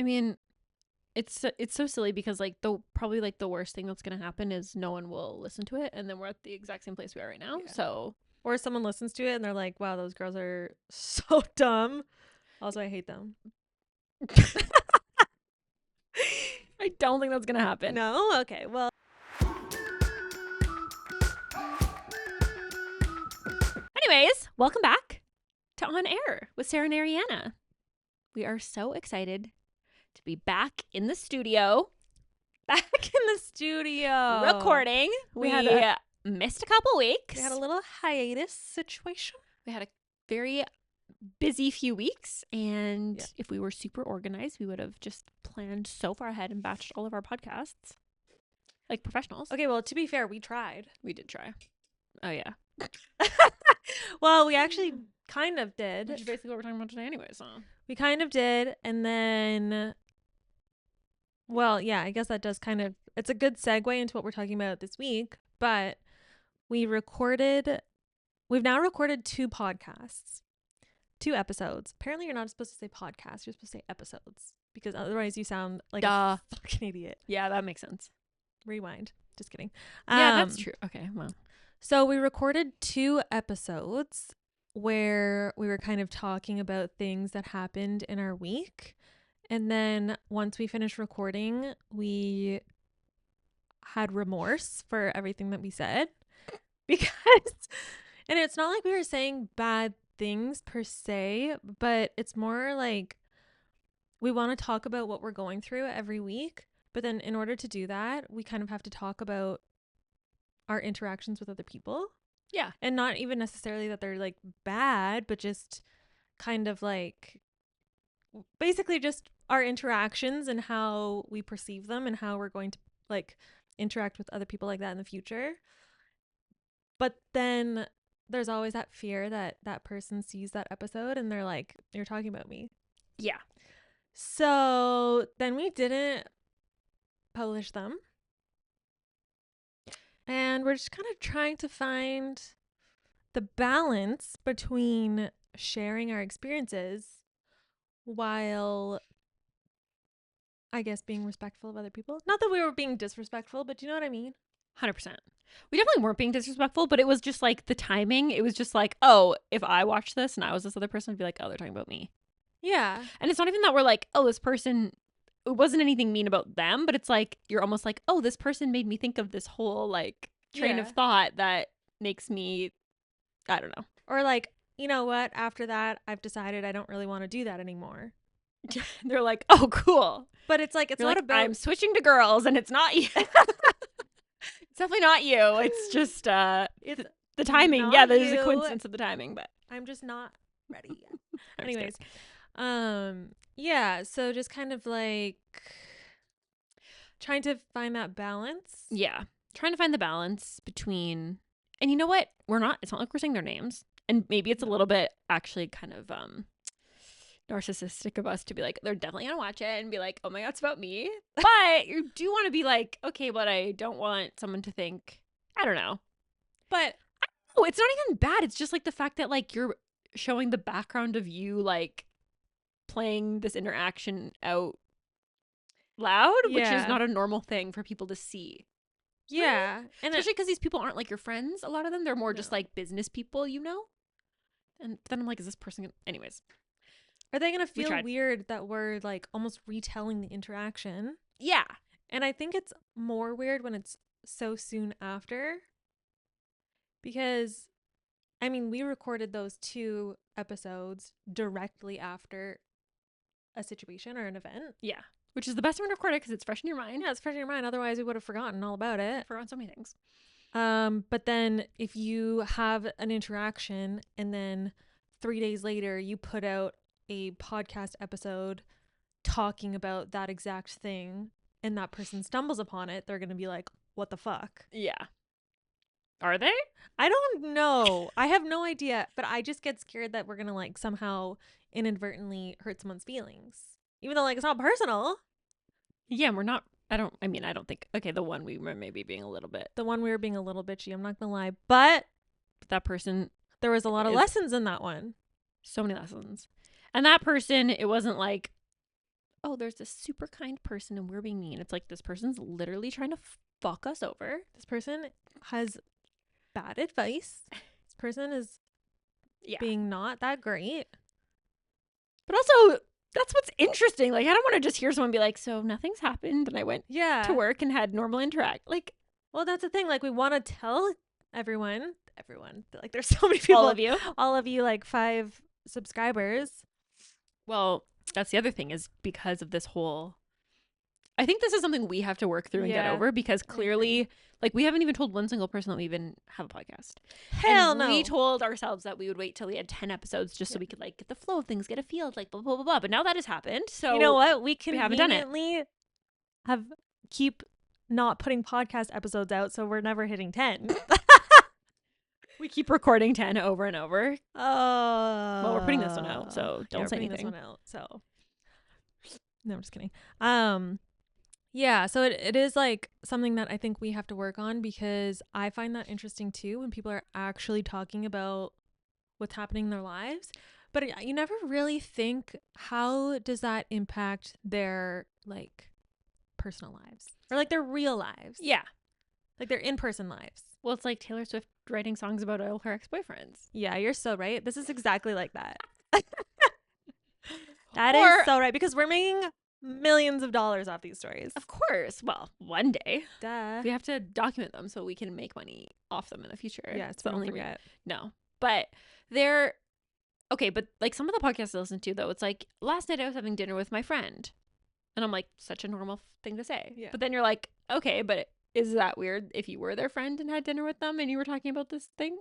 I mean, it's so silly because like probably like the worst thing that's gonna happen is no one will listen to it, and then we're at the exact same place we are right now. Yeah. So, or someone listens to it and they're like, wow, those girls are so dumb. Also, I hate them. I don't think that's gonna happen. No? Okay, well. Anyways, welcome back to On Air with Sarah and Ariana. We are so excited to be back in the studio. Recording. We missed a couple weeks. We had a little hiatus situation. We had a very busy few weeks, and if we were super organized, we would have just planned so far ahead and batched all of our podcasts like professionals. Okay, well, to be fair, we tried. We did try. Oh, yeah. Well, we actually kind of did. Which is basically what we're talking about today anyways. So. We kind of did, and then, well, yeah, I guess that does kind of, it's a good segue into what we're talking about this week, but we've now recorded 2 podcasts, 2 episodes. Apparently you're not supposed to say podcast, you're supposed to say episodes, because otherwise you sound like a fucking idiot. Yeah, that makes sense. Rewind. Just kidding. Yeah, that's true. Okay, well. So we recorded 2 episodes where we were kind of talking about things that happened in our week. And then once we finished recording, we had remorse for everything that we said. Because, and it's not like we were saying bad things per se, but it's more like we want to talk about what we're going through every week. But then in order to do that, we kind of have to talk about our interactions with other people. Yeah. And not even necessarily that they're like bad, but just kind of like basically just our interactions and how we perceive them and how we're going to like interact with other people like that in the future. But then there's always that fear that that person sees that episode and they're like, you're talking about me. Yeah. So then we didn't publish them. And we're just kind of trying to find the balance between sharing our experiences while, I guess, being respectful of other people. Not that we were being disrespectful, but you know what I mean? 100%. We definitely weren't being disrespectful, but it was just like the timing. It was just like, oh, if I watched this and I was this other person, I'd be like, oh, they're talking about me. Yeah. And it's not even that we're like, oh, this person, it wasn't anything mean about them, but it's like, you're almost like, oh, this person made me think of this whole like train of thought that makes me, I don't know. Or like, you know what? After that, I've decided I don't really want to do that anymore. They're like, oh, cool. But it's like, it's You're not like, about... I'm switching to girls and it's not you. It's definitely not you. It's just it's the timing. Yeah, there's a coincidence of the timing, but I'm just not ready yet. Anyways, yeah, so just kind of like trying to find that balance. Yeah. Trying to find the balance between, and you know what? It's not like we're saying their names. And maybe it's a little bit actually kind of narcissistic of us to be like, they're definitely gonna watch it and be like, oh my God, it's about me. But you do want to be like, okay, but I don't want someone to think, I don't know. But oh, it's not even bad. It's just like the fact that like you're showing the background of you like playing this interaction out loud, which is not a normal thing for people to see. Yeah. And especially because these people aren't like your friends. A lot of them, they're more just like business people, you know? And then I'm like, is this person anyways? Are they going to feel weird that we're like almost retelling the interaction? Yeah. And I think it's more weird when it's so soon after. Because, I mean, we recorded those 2 episodes directly after a situation or an event. Yeah. Which is the best time to record it because it's fresh in your mind. Yeah, it's fresh in your mind. Otherwise, we would have forgotten all about it. Forgotten so many things. But then if you have an interaction and then 3 days later you put out a podcast episode talking about that exact thing and that person stumbles upon it, they're going to be like, what the fuck? Yeah. Are they? I don't know. I have no idea. But I just get scared that we're going to like somehow inadvertently hurt someone's feelings. Even though like it's not personal. Yeah, and we're not. I don't think. Okay, the one we were maybe being a little bit. The one we were being a little bitchy. I'm not going to lie. But that person. There was a lot of lessons in that one. So many lessons. And that person, it wasn't like oh, there's this super kind person and we're being mean. It's like this person's literally trying to fuck us over. This person has bad advice. This person is being not that great. But also, that's what's interesting. Like, I don't want to just hear someone be like, so nothing's happened and I went to work and had normal interact. Like, well, that's the thing. Like, we want to tell everyone, like, there's so many people. All of you, like 5 subscribers. Well, that's the other thing is because of this whole, I think this is something we have to work through and get over because clearly, like, we haven't even told one single person that we even have a podcast. Hell no. We told ourselves that we would wait till we had 10 episodes just so we could, like, get the flow of things, get a feel, like, blah, blah, blah, blah. But now that has happened. So, you know what? We haven't done it. Keep not putting podcast episodes out, so we're never hitting 10. We keep recording 10 over and over. Oh. Well, we're putting this one out, so don't say anything. This one out, so. No, I'm just kidding. Yeah, so it is like something that I think we have to work on because I find that interesting too when people are actually talking about what's happening in their lives. But you never really think, how does that impact their like personal lives or like their real lives? Yeah. Like their in-person lives. Well, it's like Taylor Swift writing songs about all her ex-boyfriends. Yeah, you're so right. This is exactly like that. That is so right because we're making millions of dollars off these stories. Of course. Well, one day. Duh. We have to document them so we can make money off them in the future. Yeah, it's the only way. No. But they're okay, but like some of the podcasts I listen to though, it's like last night I was having dinner with my friend. And I'm like, such a normal thing to say. Yeah. But then you're like, okay, but is that weird if you were their friend and had dinner with them and you were talking about this thing?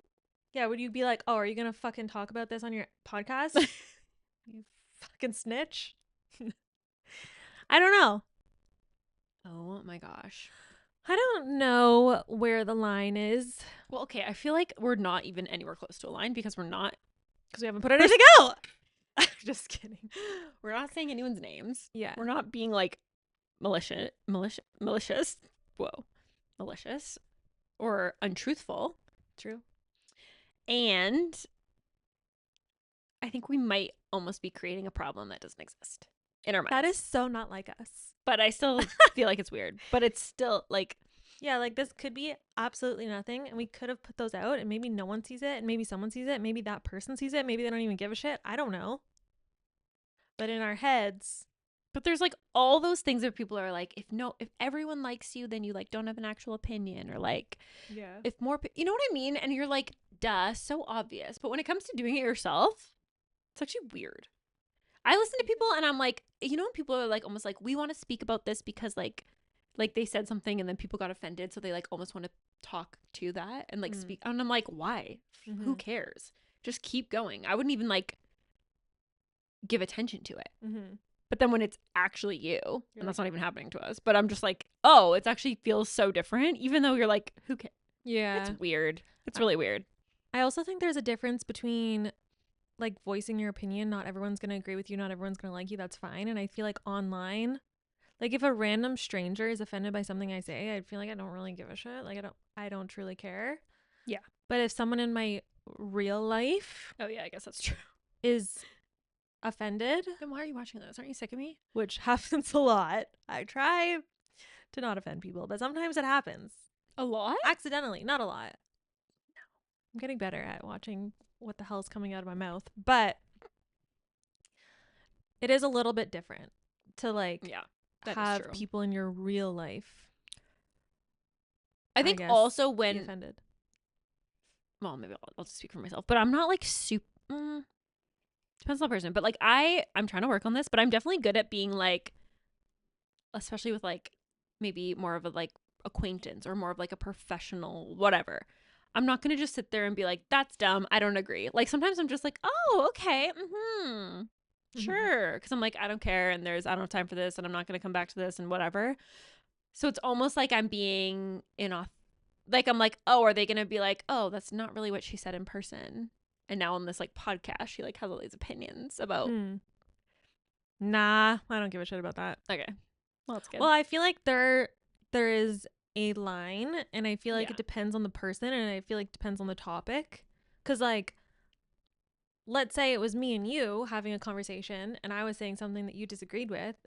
Yeah, would you be like, oh, are you gonna fucking talk about this on your podcast? You fucking snitch. I don't know. Oh my gosh. I don't know where the line is. Well, okay, I feel like we're not even anywhere close to a line because we haven't put anything out. Just kidding. We're not saying anyone's names. Yeah. We're not being like malicious. Whoa. Malicious or untruthful. True. And I think we might almost be creating a problem that doesn't exist in our minds. That is so not like us. But I still feel like it's weird. But it's still like, yeah, like this could be absolutely nothing. And we could have put those out and maybe no one sees it. And maybe someone sees it. Maybe that person sees it. Maybe they don't even give a shit. I don't know. But in our heads. But there's like all those things that people are like, if everyone likes you, then you like don't have an actual opinion or like, yeah, if more, you know what I mean? And you're like, duh, so obvious. But when it comes to doing it yourself, it's actually weird. I listen to people and I'm like, you know, when people are like, almost like, we want to speak about this because like they said something and then people got offended. So they like almost want to talk to that and like speak. And I'm like, why? Mm-hmm. Who cares? Just keep going. I wouldn't even like give attention to it. Mm-hmm. But then when it's actually you, and that's not even happening to us, but I'm just like, oh, it actually feels so different, even though you're like, who cares? Yeah. It's weird. It's really weird. I also think there's a difference between like voicing your opinion. Not everyone's going to agree with you. Not everyone's going to like you. That's fine. And I feel like online, like if a random stranger is offended by something I say, I feel like I don't really give a shit. Like I don't truly care. Yeah. But if someone in my real life, oh yeah, I guess that's true, is offended, then why are you watching those? Aren't you sick of me? Which happens a lot. I try to not offend people, but sometimes it happens. A lot? Accidentally, not a lot. No. I'm getting better at watching what the hell's coming out of my mouth, but it is a little bit different to like have people in your real life. I think also when be offended. Well, maybe I'll just speak for myself, but I'm not like super depends on the person, but like I'm trying to work on this, but I'm definitely good at being like, especially with like maybe more of a like acquaintance or more of like a professional whatever. I'm not gonna just sit there and be like, that's dumb, I don't agree. Like sometimes I'm just like, oh, okay, sure, because I'm like, I don't care, and I don't have time for this, and I'm not gonna come back to this and whatever. So it's almost like I'm being like I'm like, oh, are they gonna be like, oh, that's not really what she said in person? And now on this like podcast, she like has all these opinions about. Nah, I don't give a shit about that. Okay, well that's good. Well, I feel like there is a line, and I feel like it depends on the person, and I feel like it depends on the topic. Cause like, let's say it was me and you having a conversation, and I was saying something that you disagreed with.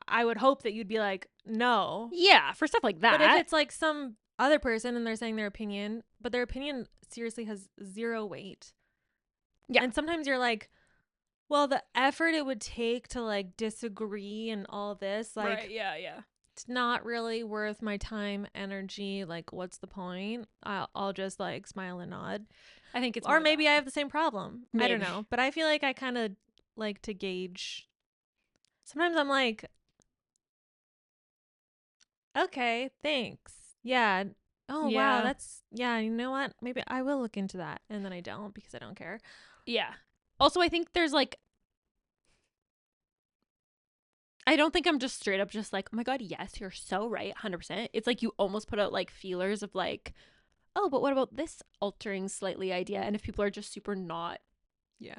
I would hope that you'd be like, no. Yeah, for stuff like that. But if it's like some other person and they're saying their opinion, but their opinion seriously has zero weight. Yeah. And sometimes you're like, well, the effort it would take to like disagree and all this, like, right, yeah. it's not really worth my time, energy. Like, what's the point? I'll just like smile and nod. I think it's Or more maybe that. I have the same problem. I don't Maybe. know. But I feel like I kind of like to gauge. Sometimes I'm like, okay, thanks. Yeah. Oh, wow. Yeah. Yeah, you know what? Maybe I will look into that. And then I don't because I don't care. Yeah. Also, I think there's like, I don't think I'm just straight up just like, oh my God, yes, you're so right, 100%. It's like you almost put out like feelers of like, oh, but what about this altering slightly idea? And if people are just super not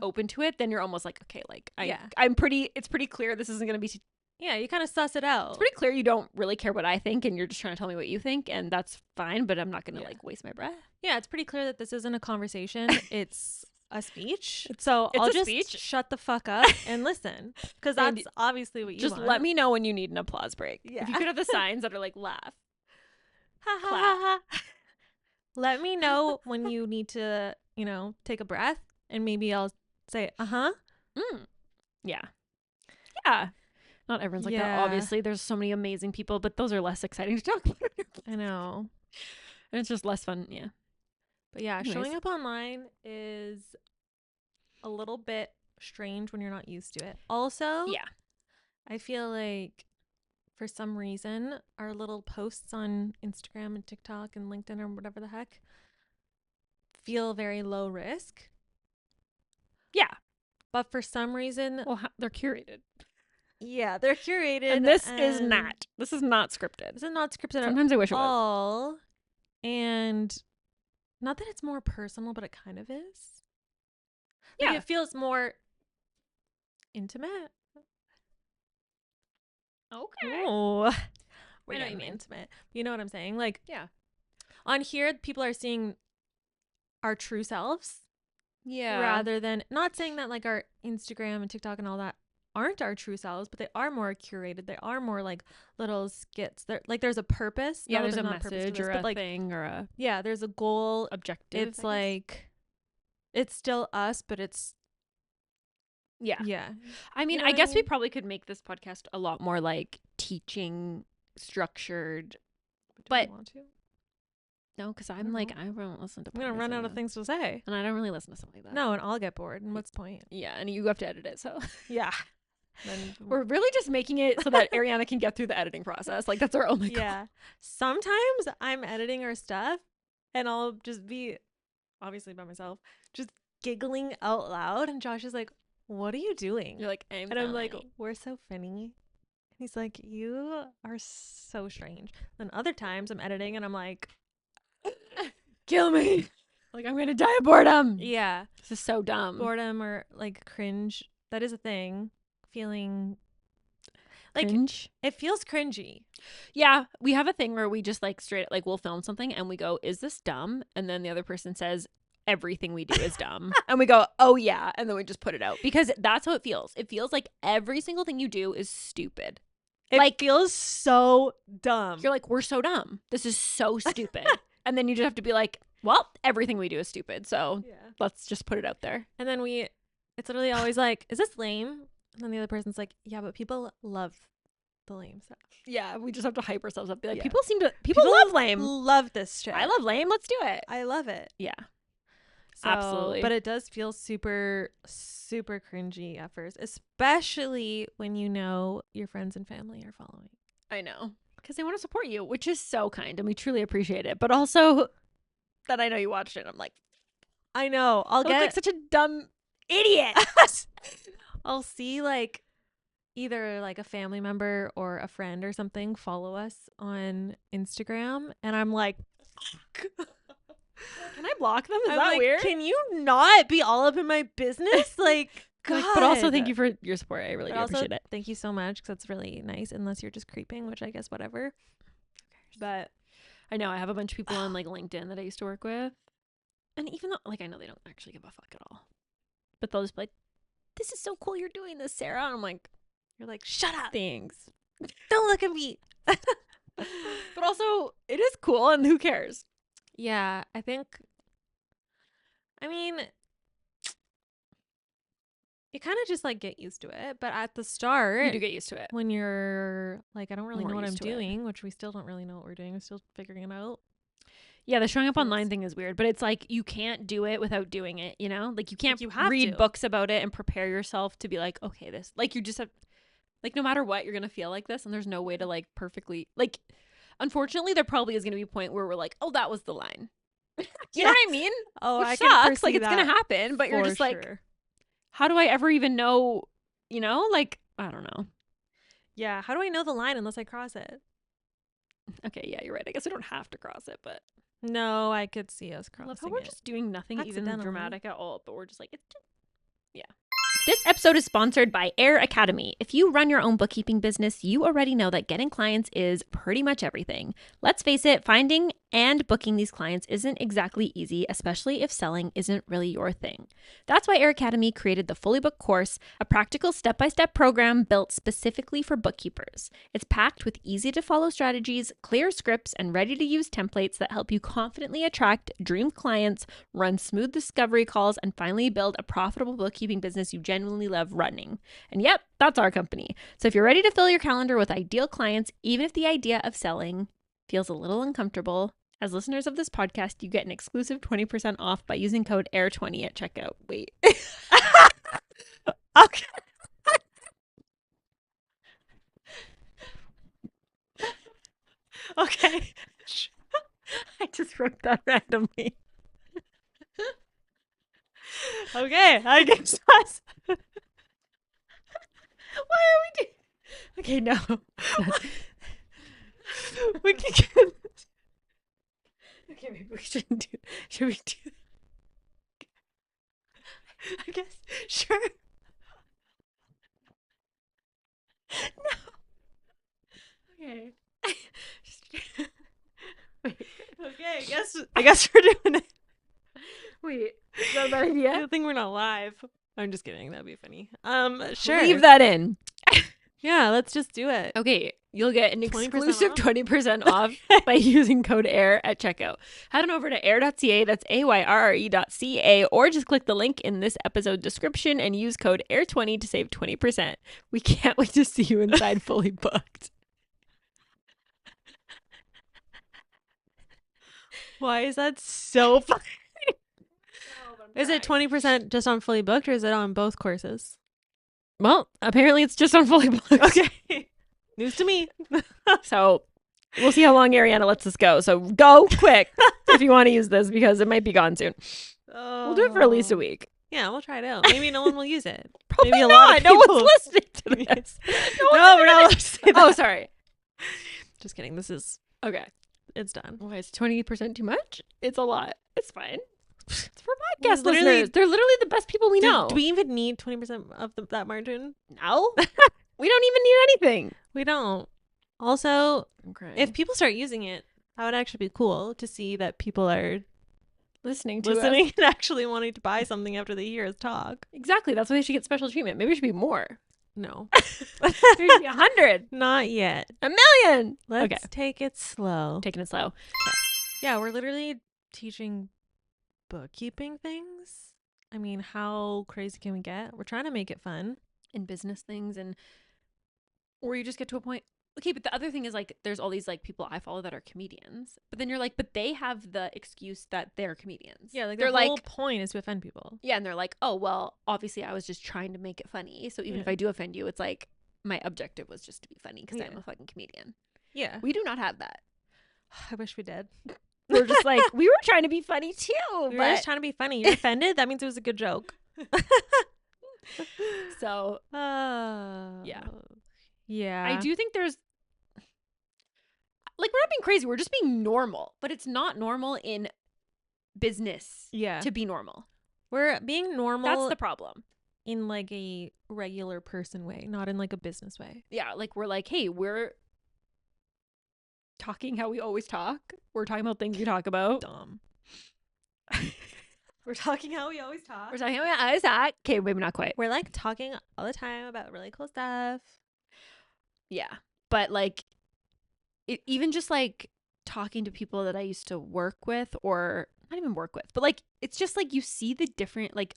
open to it, then you're almost like, okay, like it's pretty clear this isn't going to be. Yeah, you kind of suss it out. It's pretty clear you don't really care what I think and you're just trying to tell me what you think. And that's fine, but I'm not going to like waste my breath. Yeah, it's pretty clear that this isn't a conversation. It's a speech. So I'll just shut the fuck up and listen. Because that's obviously what you just want. let me know when you need an applause break. Yeah. If you could have the signs that are like laugh. Ha ha ha ha. Let me know when you need to, take a breath. And maybe I'll say, uh-huh. Yeah. Yeah. Not everyone's like that, obviously. There's so many amazing people, but those are less exciting to talk about. I know. And it's just less fun, yeah. But yeah, showing up online is a little bit strange when you're not used to it. Also, I feel like for some reason, our little posts on Instagram and TikTok and LinkedIn or whatever the heck feel very low risk. Yeah. But for some reason... Well, they're curated. Yeah, they're curated. And this is not. This is not scripted. This is not scripted Sometimes I wish it was. All. And not that it's more personal, but it kind of is. Like, it feels more intimate. Okay. Oh, I know what you mean. Intimate. You know what I'm saying? Like, yeah. On here, people are seeing our true selves. Yeah. Rather than, not saying that like our Instagram and TikTok and all that aren't our true selves, but they are more curated. They are more like little skits. They're like, there's a purpose. Yeah, there's a message or a thing or a... Yeah, there's a goal. Objective. It's like, it's still us, but it's... Yeah. Yeah. I mean, I guess we probably could make this podcast a lot more like teaching structured. But do you want to? No, because I'm like, I won't listen to podcasts. I'm going to run out of things to say. And I don't really listen to something like that. No, and I'll get bored. And what's the point? Yeah, and you have to edit it, so... Yeah. Then we're really just making it so that Ariana can get through the editing process. Like, that's our only goal. Yeah. Sometimes I'm editing our stuff and I'll just be, obviously by myself, just giggling out loud. And Josh is like, what are you doing? You're like, I'm like, we're so funny. And he's like, you are so strange. Then other times I'm editing and I'm like, kill me. Like, I'm going to die of boredom. Yeah. This is so dumb. Boredom or like cringe. That is a thing. Feeling like cringe. It feels cringy. Yeah, we have a thing where we just like straight like we'll film something and we go, is this dumb? And then the other person says everything we do is dumb. And we go, oh yeah, and then we just put it out because that's how it feels. It feels like every single thing you do is stupid. It feels so dumb. You're like, we're so dumb. This is so stupid. And then you just have to be like, well, everything we do is stupid. So let's just put it out there. And then it's literally always like, is this lame? And then the other person's like, yeah, but people love the lame stuff. Yeah, we just have to hype ourselves up. Be like, Yeah. people love lame. Love this shit. I love lame. Let's do it. I love it. Yeah. So, absolutely. But it does feel super, super cringy at first, especially when you know your friends and family are following. I know. Because they want to support you, which is so kind. And we truly appreciate it. But also that I know you watched it. I'm like, I know. I'll get like such a dumb idiot. I'll see like either like a family member or a friend or something follow us on Instagram. And I'm like, can I block them? Is I'm that like, weird? Can you not be all up in my business? Like, God. But also thank you for your support. I really do appreciate it. Thank you so much because that's really nice. Unless you're just creeping, which I guess whatever. But I know I have a bunch of people on like LinkedIn that I used to work with. And even though like I know they don't actually give a fuck at all. But they'll just be like, this is so cool you're doing this, Sarah. And I'm like, you're like, shut up. Thanks. Don't look at me. But also, it is cool, and who cares? Yeah, I mean, you kind of just like get used to it. But at the start, You do get used to it. when you're like, I don't really More know what I'm used to it. doing, which we still don't really know what we're doing. We're still figuring it out. Yeah, the showing up Feels- online thing is weird, but it's like you can't do it without doing it, you know? Like you can't you have read to. books about it and prepare yourself to be like, okay, this, like you just have, like no matter what, you're going to feel like this, and there's no way to like perfectly, like, unfortunately, there probably is going to be a point where we're like, oh, that was the line. You know what I mean? Oh, Which I sucks. can Like foresee it's going to that happen, but you're for just like, sure. how do I ever even know, you know? Like, I don't know. Yeah, how do I know the line unless I cross it? Okay, yeah, you're right. I guess I don't have to cross it, but No, I could see us I crossing love how we're it. just doing nothing even Accidentally. dramatic at all, but we're just like, it's just, yeah. This episode is sponsored by Air Academy. If you run your own bookkeeping business, you already know that getting clients is pretty much everything. Let's face it, finding and booking these clients isn't exactly easy, especially if selling isn't really your thing. That's why Air Academy created the Fully Booked course, a practical step-by-step program built specifically for bookkeepers. It's packed with easy-to-follow strategies, clear scripts, and ready-to-use templates that help you confidently attract dream clients, run smooth discovery calls, and finally build a profitable bookkeeping business you genuinely love running. And yep, that's our company. So if you're ready to fill your calendar with ideal clients, even if the idea of selling feels a little uncomfortable, as listeners of this podcast, you get an exclusive 20% off by using code AIR20 at checkout. Wait. Okay. Okay. I just wrote that randomly. Okay, I guess that's... Why are we doing? Okay, no. we can get... Okay, maybe we shouldn't do. Should we do? I guess. Sure. No. Okay. Wait. Okay, I guess we're doing it. Wait. Is that a bad idea? Good thing we're not live. I'm just kidding. That'd be funny. Sure. Leave that in. Yeah, let's just do it. Okay, you'll get an 20% exclusive off? 20% off by using code AIR at checkout. Head on over to air.ca, that's AYRRE.ca, or just click the link in this episode description and use code AIR20 to save 20%. We can't wait to see you inside Fully Booked. Why is that so funny? Is it 20% just on Fully Booked, or is it on both courses? Well, apparently it's just on Fully Booked. Okay. News to me. So we'll see how long Ariana lets us go. So go quick if you want to use this because it might be gone soon. We'll do it for at least a week. Yeah, we'll try it out. Maybe no one will use it. Probably Maybe a not. lot of No people. one's listening to this. No, we're not allowed to say that. Oh, sorry. Just kidding. Okay. It's done. Why is 20% too much? It's a lot. It's fine. It's for We podcast literally- listeners. They're literally the best people we know. Do we even need 20% of that margin? No. We don't even need anything. We don't. Also, Okay. if people start using it, that would actually be cool to see that people are listening to us. and actually wanting to buy something after they hear us talk. Exactly. That's why they should get special treatment. Maybe it should be more. No. There should be 100. Not yet. 1,000,000. Let's Okay. take it slow. Taking it slow. Yeah, we're literally teaching bookkeeping things. I mean, how crazy can we get? We're trying to make it fun. In business things, and or you just get to a point. Okay, but the other thing is like there's all these like people I follow that are comedians, but then you're like, but they have the excuse that they're comedians. Yeah, like they're the whole like, point is to offend people. yeah, and they're like, oh well, obviously I was just trying to make it funny. So even if I do offend you, it's like my objective was just to be funny because I'm a fucking comedian. Yeah. We do not have that. I wish we did. We're just like we were trying to be funny too, We were but just trying to be funny. You're offended? That means it was a good joke. so Yeah. Yeah. I do think there's like we're not being crazy. We're just being normal, but it's not normal in business. Yeah. To be normal. We're being normal. That's the problem. In like a regular person way, not in like a business way. Yeah, like we're like, hey, we're talking how we always talk. We're talking about things we talk about. Dumb. We're talking how we always talk. We're talking about how we always talk. Okay, maybe not quite. We're like talking all the time about really cool stuff. Yeah. But like even just like talking to people that I used to work with, or not even work with, but like it's just like you see the different, like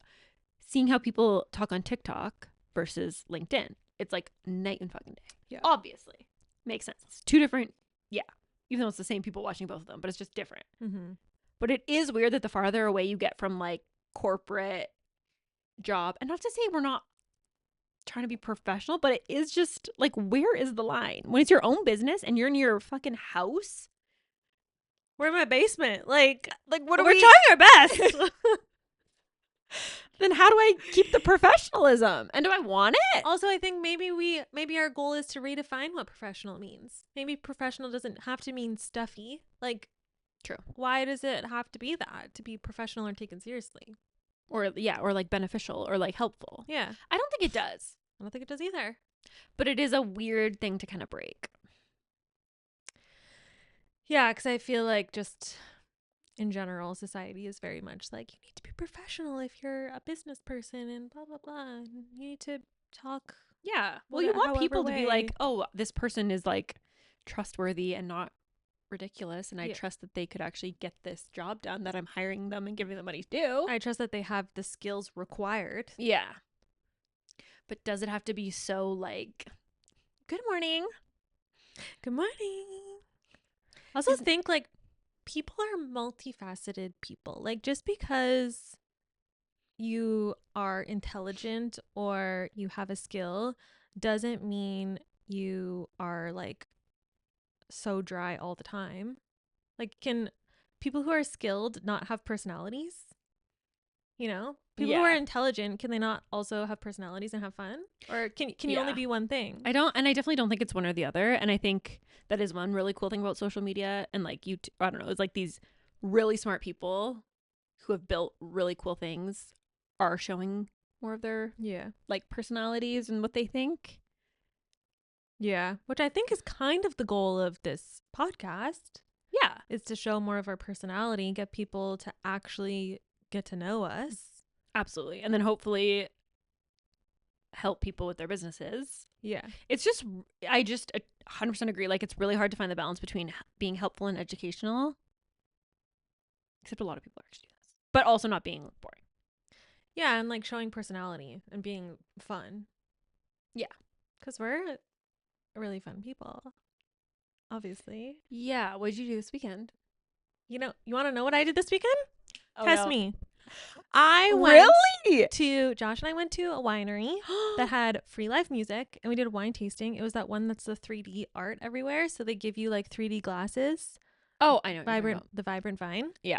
seeing how people talk on TikTok versus LinkedIn. It's like night and fucking day. Yeah. Obviously. Makes sense. It's two different, yeah. Even though it's the same people watching both of them, but it's just different. Mm-hmm. But it is weird that the farther away you get from like corporate job, and not to say we're not trying to be professional, but it is just like, where is the line? When it's your own business and you're in your fucking house, We're in my basement. Like what are we're we trying our best. then how do I keep the professionalism? And do I want it? Also, I think maybe our goal is to redefine what professional means. Maybe professional doesn't have to mean stuffy. Like, True. why does it have to be that to be professional or taken seriously? Or like beneficial or like helpful. Yeah. I don't think it does. I don't think it does either. But it is a weird thing to kind of break. Yeah, because I feel like just in general, society is very much like, you need to be professional if you're a business person and blah, blah, blah. And you need to talk. Yeah. Well, you want however people to be like, way. oh, this person is like trustworthy and not ridiculous. And I Yeah. trust that they could actually get this job done that I'm hiring them and giving them money to do. I trust that they have the skills required. Yeah. But does it have to be so like, good morning? Good morning. I also think like people are multifaceted people. Like, just because you are intelligent or you have a skill doesn't mean you are like so dry all the time. Like, can people who are skilled not have personalities? You know, people who are Yeah. intelligent, can they not also have personalities and have fun? Or can you only Yeah. be one thing? I definitely don't think it's one or the other. And I think that is one really cool thing about social media. And like I don't know, it's like these really smart people who have built really cool things are showing more of their Yeah. like personalities and what they think. Yeah. Which I think is kind of the goal of this podcast, Yeah. is to show more of our personality, get people to actually get to know us. Absolutely. And then hopefully help people with their businesses. Yeah. It's just, I just 100% agree. Like, it's really hard to find the balance between being helpful and educational. Except a lot of people actually do this. But also not being boring. Yeah. And like showing personality and being fun. Yeah. Because we're really fun people, obviously. Yeah. What did you do this weekend? You know, you want to know what I did this weekend? Oh, Test no. me. I went Really? Josh and I went to a winery that had free live music, and we did a wine tasting. It was that one that's the 3D art everywhere. So they give you like 3D glasses. Oh, I know what you're talking The vibrant vine. Yeah.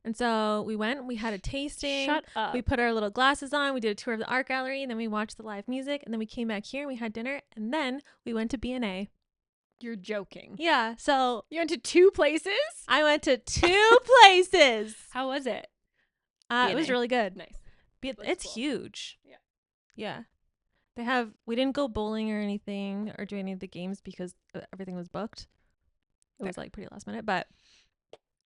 And so we went, we had a about. tasting. Shut up. We put our little glasses on. We did a tour of the art gallery. And then we watched the live music. And then we came back here and we had dinner. And then we went to B&A. You're joking. Yeah. So You went to 2 places? I went to 2 places. How was it? It was B&A. really good. Nice. It's cool. huge. Yeah. Yeah. We didn't go bowling or anything or do any of the games because everything was booked. It was like pretty last minute, but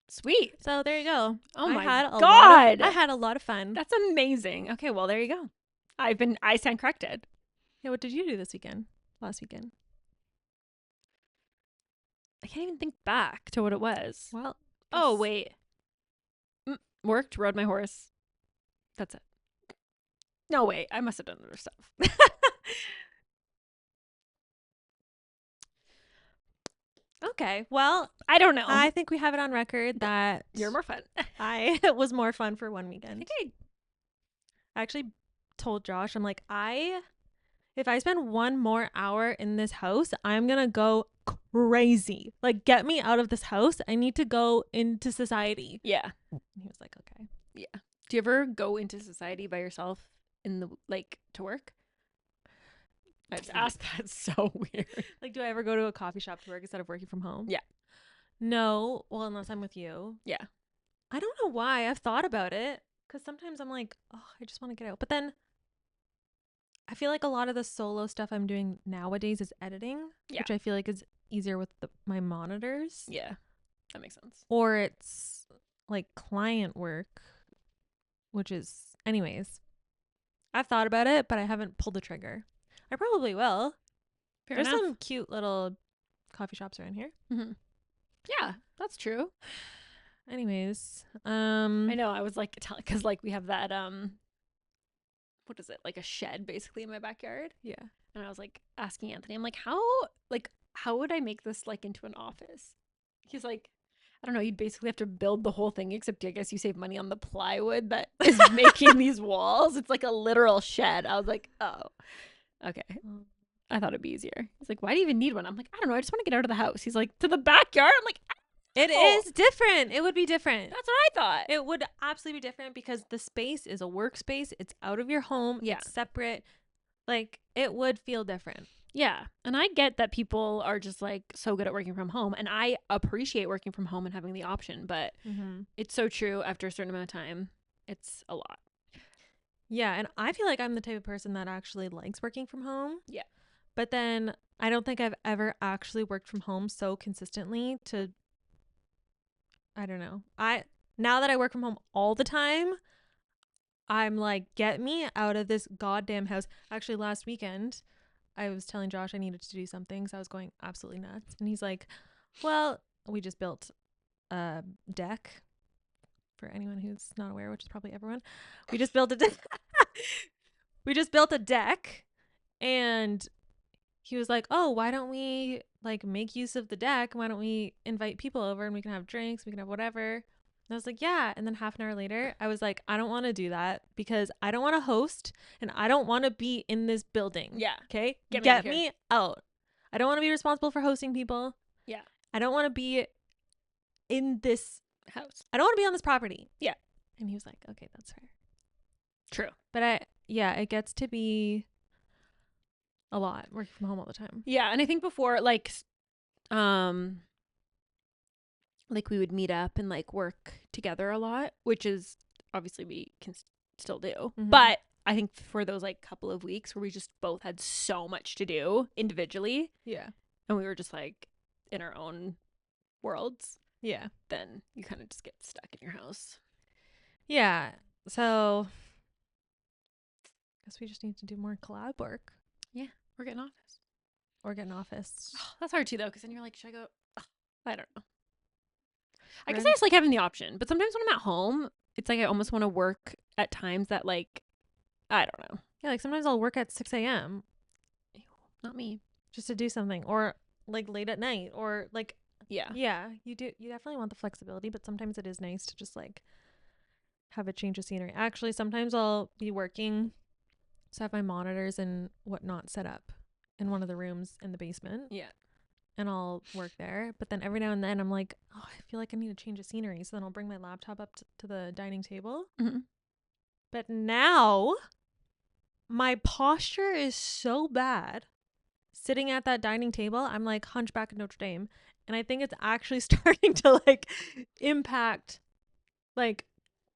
Sweet. so there you go. Oh I my had a God. I had a lot of fun. That's amazing. Okay, well, there you go. I stand corrected. Yeah, what did you do this weekend? Last weekend? I can't even think back to what it was. Well, Oh, wait. Worked, rode my horse. That's it. No, wait. I must have done other stuff. okay. Well, I don't know. I think we have it on record that You're more fun. I was more fun for one weekend. Okay. I actually told Josh, I'm like, if I spend one more hour in this house, I'm gonna go crazy. Like, get me out of this house. I need to go into society. Yeah. And he was like, okay. Yeah. Do you ever go into society by yourself in the to work? I just asked that. It's so weird. Like, do I ever go to a coffee shop to work instead of working from home? Yeah. No. Well, unless I'm with you. Yeah. I don't know why. I've thought about it because sometimes I'm like, oh, I just want to get out. But then I feel like a lot of the solo stuff I'm doing nowadays is editing, which I feel like is easier with my monitors. Yeah. That makes sense. Or it's like client work, which is, anyways, I've thought about it, but I haven't pulled the trigger. I probably will. Fair There's enough. some cute little coffee shops around here. Mm-hmm. Yeah, that's true. Anyways, I know. I was like, because like we have that what is it, like a shed basically in my backyard, yeah. and I was like asking Anthony, I'm like, how would I make this like into an office? He's like, I don't know. You'd basically have to build the whole thing, except I guess you save money on the plywood that is making these walls. It's like a literal shed. I was like, oh, okay. I thought it'd be easier. He's like, why do you even need one? I'm like, I don't know. I just want to get out of the house. He's like, to the backyard? I'm like, It oh, is different. It would be different. that's what I thought. It would absolutely be different because the space is a workspace. It's out of your home. Yeah. It's separate. Like, it would feel different. Yeah. And I get that people are just like so good at working from home. And I appreciate working from home and having the option. But it's so true after a certain amount of time. It's a lot. Yeah. And I feel like I'm the type of person that actually likes working from home. Yeah. But then I don't think I've ever actually worked from home so consistently to, I don't know. Now that I work from home all the time, I'm like, get me out of this goddamn house. Actually, last weekend, I was telling Josh I needed to do something, so I was going absolutely nuts. And he's like, well, we just built a deck. For anyone who's not aware, which is probably everyone. We just built a deck. We just built a deck. And he was like, oh, why don't we like make use of the deck? Why don't we invite people over and we can have drinks, we can have whatever. And I was like, yeah. And then half an hour later, I was like, I don't want to do that because I don't want to host and I don't want to be in this building. Yeah. Okay? Get me out. I don't want to be responsible for hosting people. Yeah. I don't want to be in this House. I don't want to be on this property. Yeah. And he was like, okay, that's fair. True. But it gets to be a lot working from home all the time. Yeah. And I think before like we would meet up and like work together a lot, which is obviously we can still do. Mm-hmm. But I think for those like couple of weeks where we just both had so much to do individually. Yeah. And we were just like in our own worlds. Yeah. Then you kind of just get stuck in your house. Yeah. So I guess we just need to do more collab work. Yeah. Or get an office. Or get an office. Oh, that's hard too though, because then you're like, should I go? Oh, I don't know. I guess I just like having the option. But sometimes when I'm at home, it's like I almost want to work at times that like, I don't know. Yeah, like sometimes I'll work at 6 a.m. Ew, not me. just to do something, or like late at night, or like Yeah. you definitely want the flexibility, but sometimes it is nice to just like have a change of scenery. Actually, sometimes I'll be working, so I have my monitors and whatnot set up in one of the rooms in the basement. Yeah. And I'll work there. But then every now and then I'm like, oh, I feel like I need a change of scenery. So then I'll bring my laptop up to the dining table. Mm-hmm. But now my posture is so bad sitting at that dining table. I'm like Hunchback of Notre Dame. And I think it's actually starting to like impact like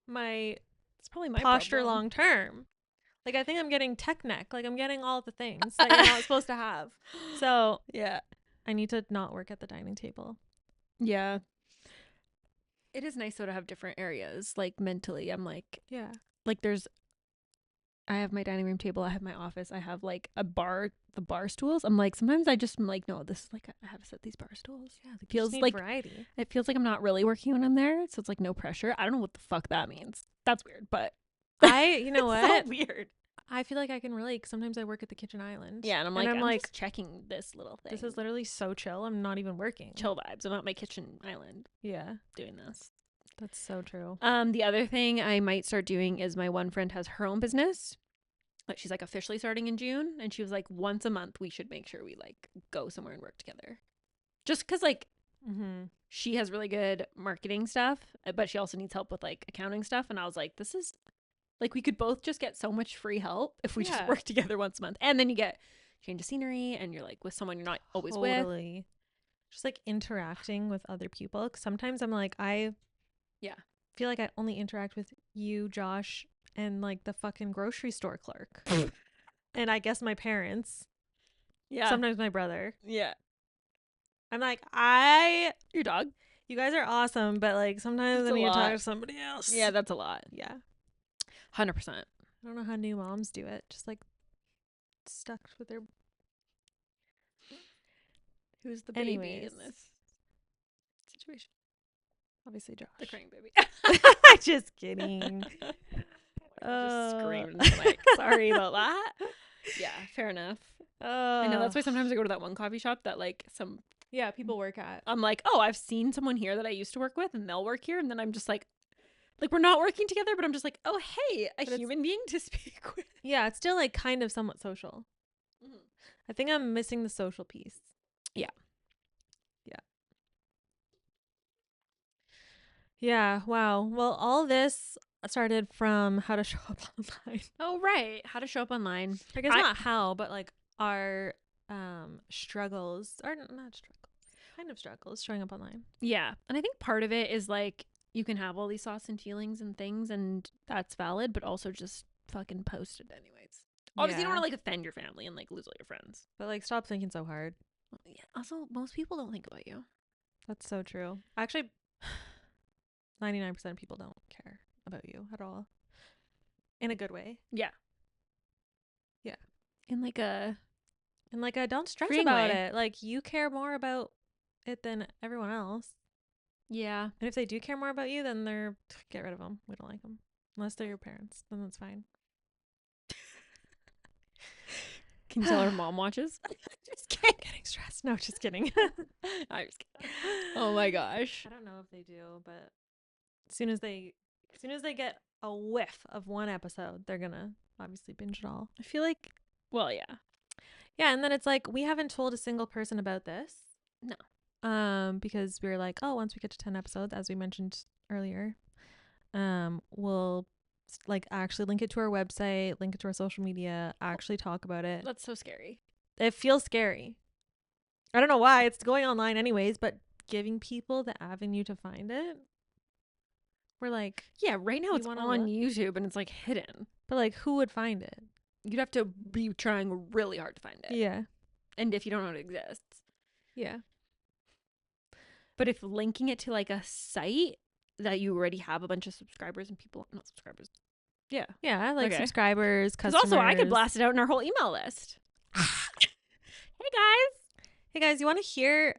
my It's probably my posture problem. long term. Like I think I'm getting tech neck. Like I'm getting all the things that you're not supposed to have. So yeah. I need to not work at the dining table. Yeah. It is nice though to have different areas. Like mentally, I'm like, Yeah. like I have my dining room table, I have my office, I have like the bar stools. I'm like, sometimes I just am like, no, this is like, I have to set these bar stools. Yeah. Like Feels need like variety. It feels like I'm not really working when I'm there. So it's like no pressure. I don't know what the fuck that means. That's weird, but You know it's what? so weird. I feel like I can relate. 'Cause sometimes I work at the kitchen island. Yeah, and I'm like, just checking this little thing. This is literally so chill. I'm not even working. Chill vibes. I'm at my kitchen island Yeah. doing this. That's so true. The other thing I might start doing is my one friend has her own business. Like she's like officially starting in June, and she was like, once a month we should make sure we like go somewhere and work together. Just because like she has really good marketing stuff, but she also needs help with like accounting stuff. And I was like, this is like, we could both just get so much free help if we just work together once a month. And then you get change of scenery and you're like with someone you're not always with. Just like interacting with other people. 'Cause sometimes I'm like, I feel like I only interact with you, Josh, and like the fucking grocery store clerk. And I guess my parents. Yeah. Sometimes my brother. Yeah. I'm like, your dog. You guys are awesome, but like sometimes I need to talk to somebody else. Yeah, that's a lot. Yeah. 100%. I don't know how new moms do it. Just like stuck with their Who's the baby Anyways. in this situation? Obviously Josh. The crying baby. Just kidding. Just screamed. Like, sorry about that. Yeah, fair enough. I know that's why sometimes I go to that one coffee shop that like people work at. I'm like, oh, I've seen someone here that I used to work with, and they'll work here, and then I'm just like we're not working together, but I'm just like, oh, hey, a human being to speak with. Yeah, it's still like kind of somewhat social. Mhm. I think I'm missing the social piece. Yeah. Yeah, wow. Well, all this started from how to show up online. Oh, right. How to show up online. I guess not how, but like our struggles, or not struggles, kind of struggles showing up online. Yeah. And I think part of it is like you can have all these thoughts and feelings and things, and that's valid, but also just fucking post it anyways. Obviously, you don't want to like offend your family and like lose all your friends. But like, stop thinking so hard. Yeah. Also, most people don't think about you. That's so true. Actually, 99% of people don't care about you at all. In a good way. Yeah. Yeah. In like a don't stress freeing about way. it. Like, you care more about it than everyone else. Yeah. And if they do care more about you, then get rid of them. We don't like them. Unless they're your parents, then that's fine. Can you tell her mom watches? Just kidding. Getting stressed. No, just kidding. I'm just kidding. Oh my gosh. I don't know if they do, but as soon as they get a whiff of one episode, they're gonna obviously binge it all. I feel like, well, yeah. Yeah, and then it's like, we haven't told a single person about this. No. Because we were like, oh, once we get to 10 episodes, as we mentioned earlier, we'll like actually link it to our website, link it to our social media, actually talk about it. That's so scary. It feels scary. I don't know why. It's going online anyways, but giving people the avenue to find it. We're like, yeah, right now it's on YouTube and it's like hidden. But like, who would find it? You'd have to be trying really hard to find it. Yeah. And if you don't know it exists. Yeah. But if linking it to like a site that you already have a bunch of subscribers and people, not subscribers. Yeah. Yeah, like Okay. subscribers, Because customers. also I could blast it out in our whole email list. Hey guys. Hey guys, you want to hear?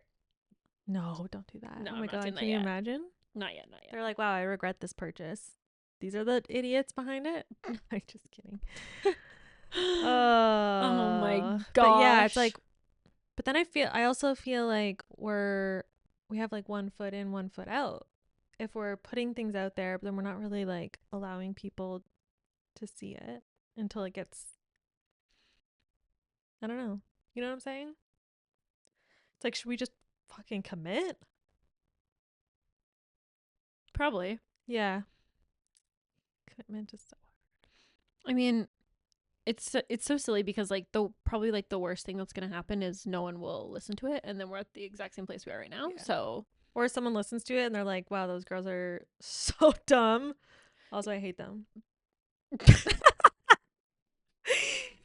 No, don't do that. No, oh I'm my not God, doing can that you yet. imagine? Not yet. They're like, wow, I regret this purchase. These are the idiots behind it. I'm just kidding. Oh my gosh. But yeah, it's like, but then I also feel like we have like one foot in, one foot out. If we're putting things out there, but then we're not really like allowing people to see it until it gets, I don't know. You know what I'm saying? It's like, should we just fucking commit? Probably. Yeah. Commitment is so hard. I mean, it's so silly because like probably like the worst thing that's gonna happen is no one will listen to it, and then we're at the exact same place we are right now. Yeah. So, or someone listens to it and they're like, wow, those girls are so dumb. Also, I hate them.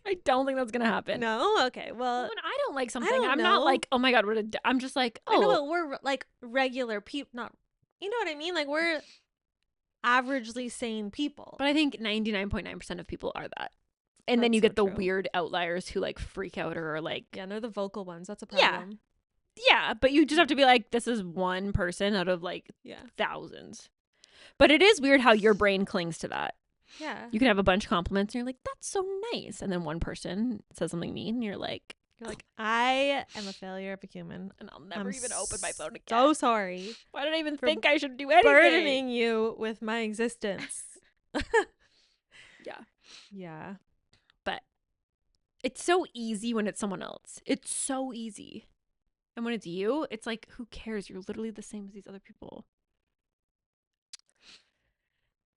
I don't think that's gonna happen. No? Okay, well, when I don't like something, don't I'm know. not like, oh my God, I'm just like, oh, I know, but we're like regular people, not, you know what I mean? Like, we're averagely sane people. but I think 99.9% of people are that. And then That's you so get the true. weird outliers who like freak out or are like, Yeah, and they're the vocal ones. That's a Yeah. problem. yeah, but you just have to be like, this is one person out of like Yeah. thousands. But it is weird how your brain clings to that. Yeah. You can have a bunch of compliments and you're like, that's so nice. And then one person says something mean and you're like, I am a failure of a human. and I'll never even open my phone again. So sorry. Why did I even for think I should do anything? burdening you with my existence. Yeah. Yeah. But it's so easy when it's someone else. It's so easy. And when it's you, it's like, who cares? You're literally the same as these other people.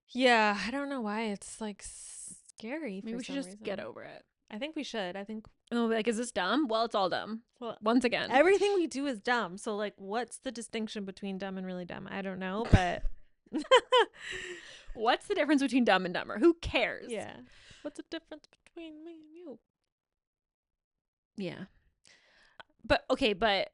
Yeah, I don't know why it's like scary. Maybe for we should some just reason. get over it. I think we should. I think And we'll be like, is this dumb? Well, it's all dumb. Well, once again. everything we do is dumb. So like, what's the distinction between dumb and really dumb? I don't know, but What's the difference between dumb and dumber? Who cares? yeah. What's the difference between me and you? Yeah. But okay, but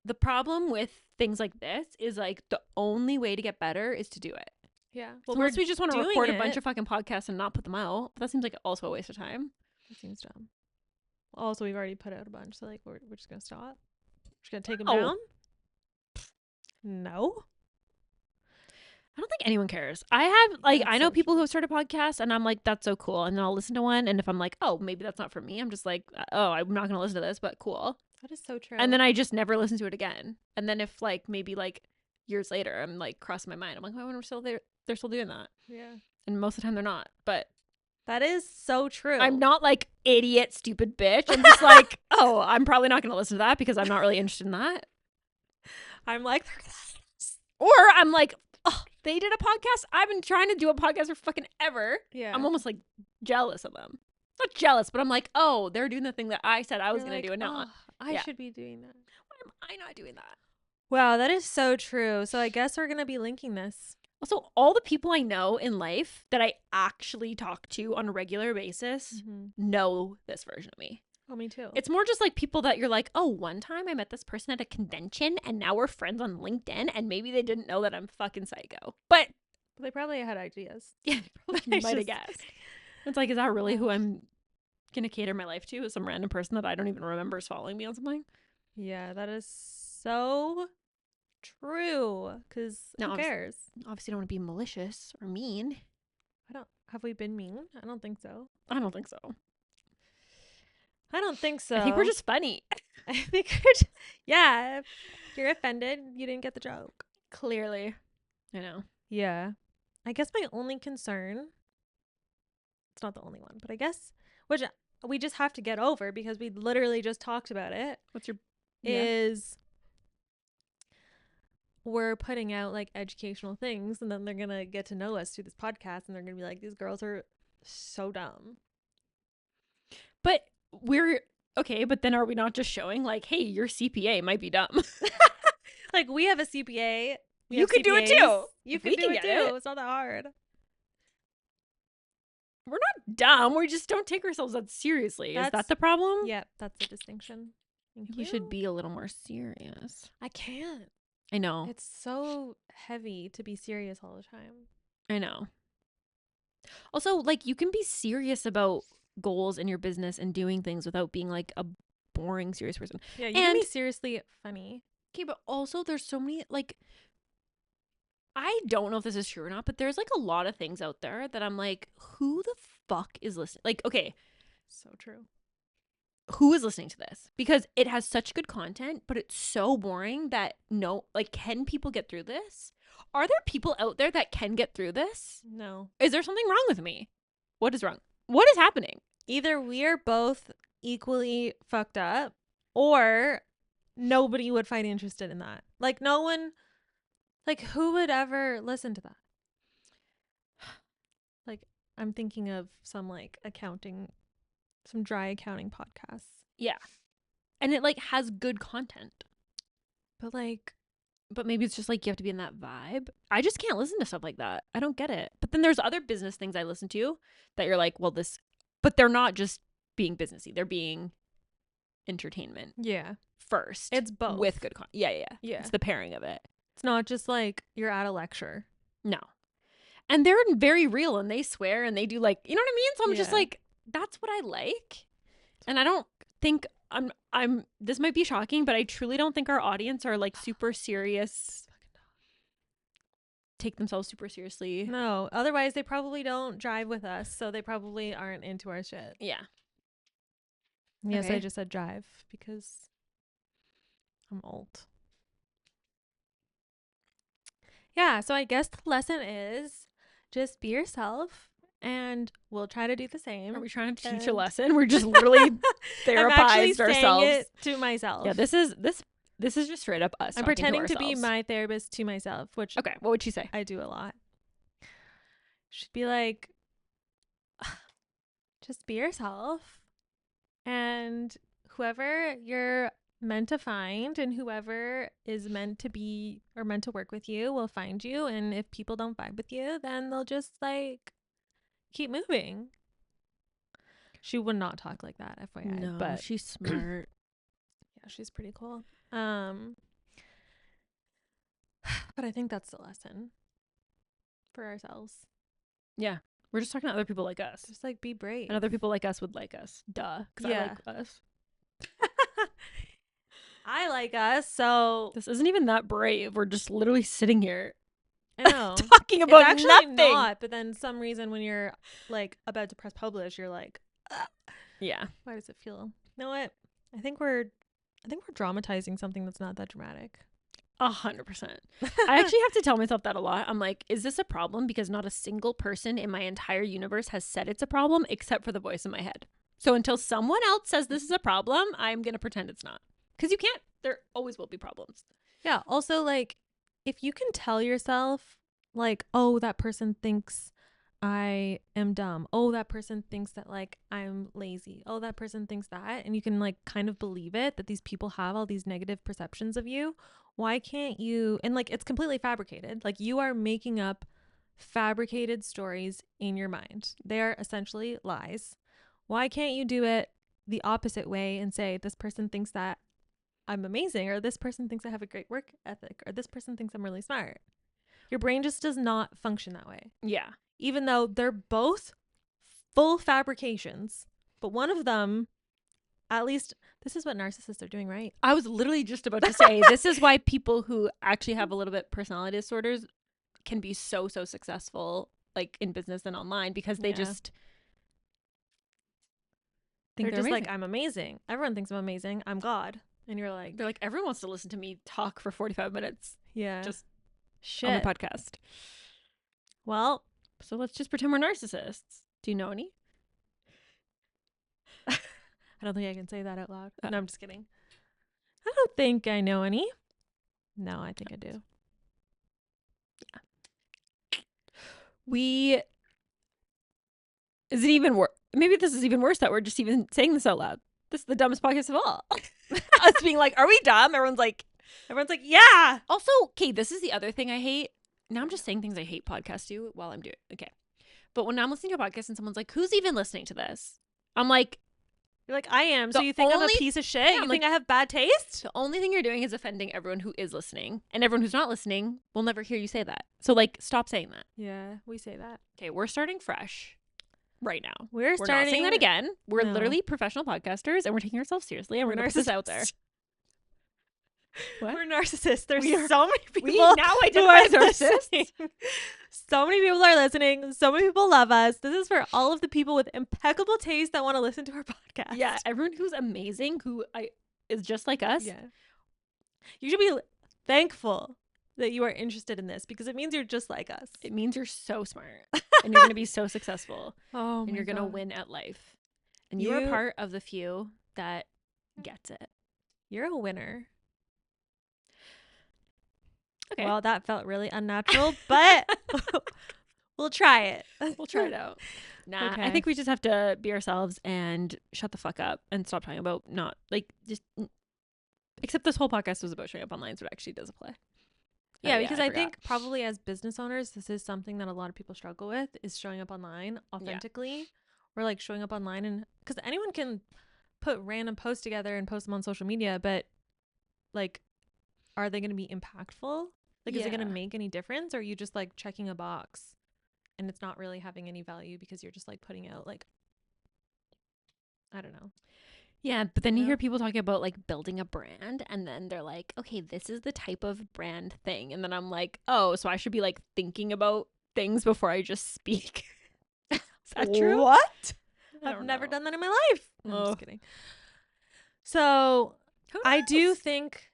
the problem with things like this is like the only way to get better is to do it. Yeah. Well, unless we just want to doing record a it. bunch of fucking podcasts and not put them out. That seems like also a waste of time. That seems dumb. Also, we've already put out a bunch, so like we're just gonna stop. Just gonna take them No. down? No. I don't think anyone cares. I have like That's I know so people true. who have started podcasts, and I'm like, that's so cool. And then I'll listen to one, and if I'm like, oh, maybe that's not for me, I'm just like, oh, I'm not gonna listen to this, but cool. That is so true. And then I just never listen to it again. And then if like maybe like years later, I'm like crossing my mind, I'm like, oh, I wonder if they're still doing that. yeah. And most of the time they're not. But That is so true. I'm not like idiot, stupid bitch. I'm just like, oh, I'm probably not gonna listen to that because I'm not really interested in that. I'm like, Or I'm like, oh, they did a podcast. I've been trying to do a podcast for fucking ever. yeah. I'm almost like jealous of them. Not jealous, but I'm like, oh, they're doing the thing that I said I was You're going like, to do and not. "Oh, I Yeah. should be doing that." Why am I not doing that? Wow, that is so true. So I guess we're gonna be linking this. Also, all the people I know in life that I actually talk to on a regular basis know this version of me. Oh, me too. It's more just like people that you're like, oh, one time I met this person at a convention and now we're friends on LinkedIn and maybe they didn't know that I'm fucking psycho. But they probably had ideas. yeah, they probably might have guessed. It's like, is that really who I'm going to cater my life to? Is some random person that I don't even remember is following me on something? Yeah, that is so true. Because who cares? Obviously, don't want to be malicious or mean. Have we been mean? I don't think so. I don't think so. I don't think so. I think we're just funny. I think we're just, yeah. If you're offended, you didn't get the joke. Clearly. I know. Yeah. I guess my only concern, it's not the only one, but I guess, which we just have to get over because we literally just talked about it. What's your... Is we're putting out like educational things and then they're going to get to know us through this podcast and they're going to be like, these girls are so dumb. But we're... Okay, but then are we not just showing like, hey, your CPA might be dumb? Like we have a CPA. You could do it too. You can do it too. It's not that hard. We're not dumb. We just don't take ourselves that seriously. Is that the problem? Yeah, that's the distinction. We should be a little more serious. I can't. I know. It's so heavy to be serious all the time. I know. Also, like, you can be serious about goals in your business and doing things without being like a boring, serious person. Yeah, you can be seriously funny. Okay, but also there's so many, like, I don't know if this is true or not, but there's like a lot of things out there that I'm like, who the fuck is listening? Like, okay. So true. Who is listening to this? Because it has such good content, but it's so boring that can people get through this? Are there people out there that can get through this? No. Is there something wrong with me? What is wrong? What is happening? Either we are both equally fucked up or nobody would find interested in that. Like no one, like who would ever listen to that? Like I'm thinking of some like accounting, some dry accounting podcasts. Yeah. And it like has good content. But maybe it's just like you have to be in that vibe. I just can't listen to stuff like that. I don't get it. But then there's other business things I listen to that you're like, well, but they're not just being businessy. They're being entertainment. Yeah. First. It's both. With good content. Yeah. Yeah. It's the pairing of it. It's not just like you're at a lecture. No. And they're very real and they swear and they do like, you know what I mean? So I'm just like, that's what I like. And I don't think this might be shocking, but I truly don't think our audience are like super serious. Take themselves super seriously. No, otherwise they probably don't drive with us, so they probably aren't into our shit. Yeah. Yes, okay. I just said drive because I'm old. Yeah, so I guess the lesson is just be yourself and we'll try to do the same. Are we trying to teach a lesson? We're just literally therapized ourselves. Saying it to myself. Yeah, this is just straight up us. I'm pretending to be my therapist to myself, which okay, what would she say? I do a lot. She'd be like, just be yourself and whoever you're meant to find and whoever is meant to be or meant to work with you will find you, and if people don't vibe with you then they'll just like keep moving. She would not talk like that, FYI. No, but she's smart. Yeah, she's pretty cool. But I think that's the lesson for ourselves. Yeah, we're just talking to other people like us. Just like be brave, and other people like us would like us. Duh, because I like us. I like us, so This isn't even that brave. We're just literally sitting here I know. talking It's about actually nothing. not, but then some reason when you're like about to press publish, you're like, Yeah. why does it feel? You know what? I think we're dramatizing something that's not that dramatic. 100%. I actually have to tell myself that a lot. I'm like, is this a problem? Because not a single person in my entire universe has said it's a problem except for the voice in my head. So until someone else says this is a problem, I'm going to pretend it's not. Because you can't. There always will be problems. Yeah. Also, like, if you can tell yourself, like, oh, that person thinks I am dumb. Oh, that person thinks that, like, I'm lazy. Oh, that person thinks that. And you can, like, kind of believe it that these people have all these negative perceptions of you. Why can't you? And, like, it's completely fabricated. Like, you are making up fabricated stories in your mind. They are essentially lies. Why can't you do it the opposite way and say, this person thinks that I'm amazing, or this person thinks I have a great work ethic, or this person thinks I'm really smart? Your brain just does not function that way, Yeah. even though they're both full fabrications. But one of them, at least, this is what narcissists are doing, right? I was literally just about to say, this is why people who actually have a little bit personality disorders can be so successful, like in business and online, because they Yeah. just They're think just amazing. like, I'm amazing. Everyone thinks I'm amazing. I'm God. And you're like, They're like, everyone wants to listen to me talk for 45 minutes yeah, just shit. on my podcast. Well, So let's just pretend we're narcissists. Do you know any? I don't think I can say that out loud. Oh. No, I'm just kidding. I don't think I know any. No, I think I do. Is it even worse? Maybe this is even worse that we're just even saying this out loud. This is the dumbest podcast of all. Us being like, are we dumb? Everyone's like, yeah. also, okay, this is the other thing I hate. Now I'm just saying things I hate podcasts do while I'm doing it. Okay. But when I'm listening to a podcast and someone's like, who's even listening to this? I'm like, You're like, I am. So The you think I'm a only- piece of shit? Yeah, You I'm think I have bad taste? the only thing you're doing is offending everyone who is listening. And everyone who's not listening will never hear you say that. So, like, stop saying that. Yeah, we say that. Okay, we're starting fresh right now. We're We're starting not saying that again. We're No. literally professional podcasters and we're taking ourselves seriously and we're going to put this out there. narcissists. What? We're narcissists. There's We are- so many people We now who identify are as narcissists. listening. So many people are listening. So many people love us. This is for all of the people with impeccable taste that want to listen to our podcast. Yeah, everyone who's amazing, is just like us. Yeah. You should be thankful that you are interested in this because it means you're just like us. It means you're so smart and you're going to be so successful Oh, and you're going to win at life. And you are You- part of the few that gets it. You're a winner. Okay. Well, that felt really unnatural, but we'll try it. We'll try it out. Nah, I Okay. think we just have to be ourselves and shut the fuck up and stop talking about not like just. Except this whole podcast was about showing up online, so it actually does apply. Yeah, Oh, because I forgot. think probably as business owners, this is something that a lot of people struggle with is showing up online authentically, or like showing up online, and because anyone can put random posts together and post them on social media, but like, are they going to be impactful? Like, is it going to Yeah. make any difference, or are you just like checking a box and it's not really having any value because you're just like putting out like, I don't know. Yeah, but then you know? hear people talking about like building a brand, and then they're like, okay, this is the type of brand thing. And then I'm like, oh, so I should be like thinking about things before I just speak. Is that true? What? I I've don't never know. done that in my life. No, I'm Oh. just kidding. So Who I do knows? think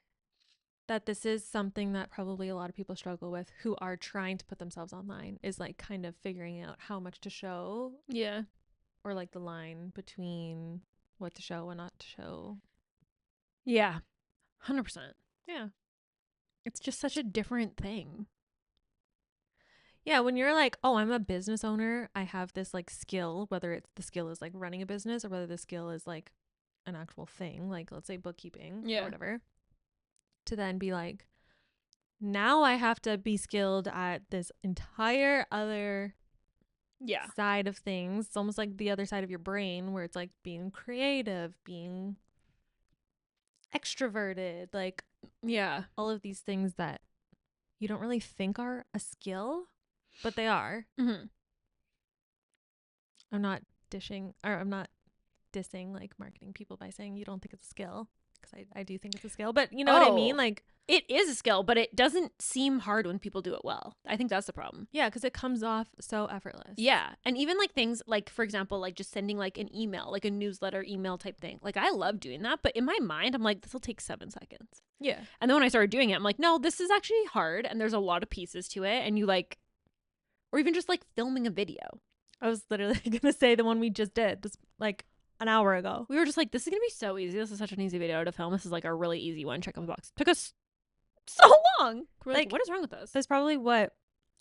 that this is something that probably a lot of people struggle with who are trying to put themselves online, is like kind of figuring out how much to show, Yeah. or like the line between what to show and not to show. Yeah. 100%. Yeah. It's just such a different thing. Yeah, when you're like, oh, I'm a business owner, I have this like skill, whether it's the skill is like running a business or whether the skill is like an actual thing, like let's say bookkeeping Yeah. or whatever, to then be like, now I have to be skilled at this entire other Yeah. side of things. It's almost like the other side of your brain where it's like being creative, being extroverted, like Yeah. all of these things that you don't really think are a skill, but they are. Mm-hmm. I'm not dissing like marketing people by saying you don't think it's a skill. because I do think it's a skill, but you know what I mean? Oh. Like, It is a skill, but it doesn't seem hard when people do it well. I think that's the problem. yeah, because it comes off so effortless. Yeah. And even like things like, for example, like just sending like an email, like a newsletter email type thing. Like I love doing that. But in my mind, I'm like, this will take 7 seconds. Yeah. And then when I started doing it, I'm like, no, this is actually hard. And there's a lot of pieces to it. And you like, or even just like filming a video. I was literally gonna say the one we just did just like an hour ago. We were just like, this is going to be so easy. This is such an easy video to film. This is like a really easy one. Check off the box. Took us so long. We're like, what is wrong with us? There's probably what,